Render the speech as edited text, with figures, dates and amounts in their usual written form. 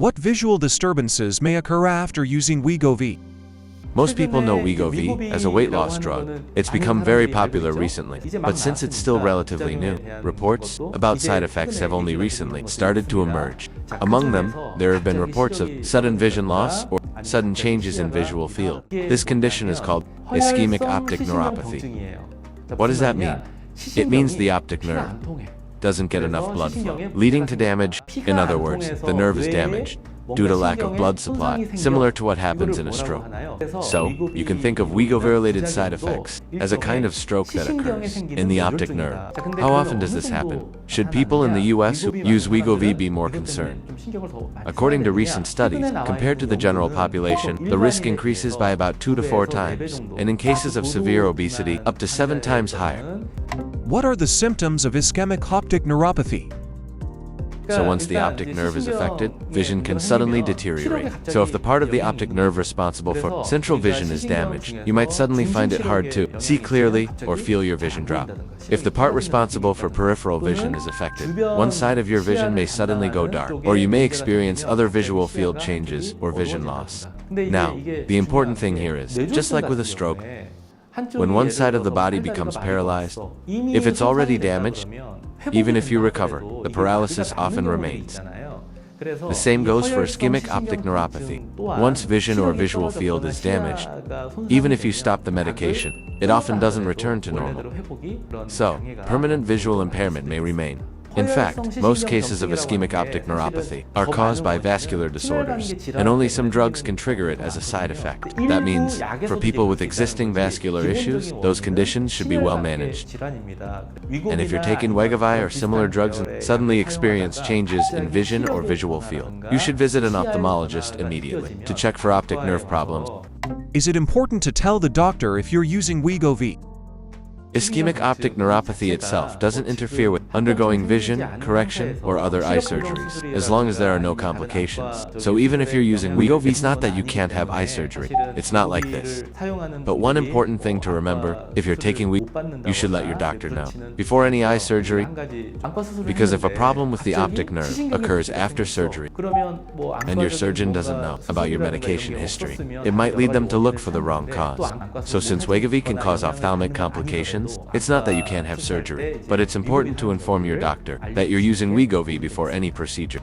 What visual disturbances may occur after using Wegovy? Most people know Wegovy as a weight loss drug. It's become very popular recently, but since it's still relatively new, reports about side effects have only recently started to emerge. Among them, there have been reports of sudden vision loss or sudden changes in visual field. This condition is called ischemic optic neuropathy. What does that mean? It means the optic nerve doesn't get enough blood flow, leading to damage. In other words, the nerve is damaged due to lack of blood supply, similar to what happens in a stroke. So, you can think of Wegovy-related side effects as a kind of stroke that occurs in the optic nerve. How often does this happen? Should people in the US who use Wegovy be more concerned? According to recent studies, compared to the general population, the risk increases by about 2 to 4 times, and in cases of severe obesity, up to 7 times higher. What are the symptoms of ischemic optic neuropathy? So once the optic nerve is affected, vision can suddenly deteriorate. So if the part of the optic nerve responsible for central vision is damaged, you might suddenly find it hard to see clearly or feel your vision drop. If the part responsible for peripheral vision is affected, one side of your vision may suddenly go dark, or you may experience other visual field changes or vision loss. Now, the important thing here is, just like with a stroke, when one side of the body becomes paralyzed, if it's already damaged, even if you recover, the paralysis often remains. The same goes for ischemic optic neuropathy. Once vision or visual field is damaged, even if you stop the medication, it often doesn't return to normal. So, permanent visual impairment may remain. In fact, most cases of ischemic optic neuropathy are caused by vascular disorders, and only some drugs can trigger it as a side effect. That means, for people with existing vascular issues, those conditions should be well managed. And if you're taking Wegovy or similar drugs and suddenly experience changes in vision or visual field, you should visit an ophthalmologist immediately to check for optic nerve problems. Is it important to tell the doctor if you're using Wegovy? Ischemic optic neuropathy itself doesn't interfere with undergoing vision, correction, or other eye surgeries, as long as there are no complications. So even if you're using Wegovy, it's not that you can't have eye surgery. It's not like this. But one important thing to remember, if you're taking Wegovy, you should let your doctor know before any eye surgery, because if a problem with the optic nerve occurs after surgery, and your surgeon doesn't know about your medication history, it might lead them to look for the wrong cause. So since Wegovy can cause ophthalmic complications, it's not that you can't have surgery, but it's important to inform your doctor that you're using Wegovy before any procedure.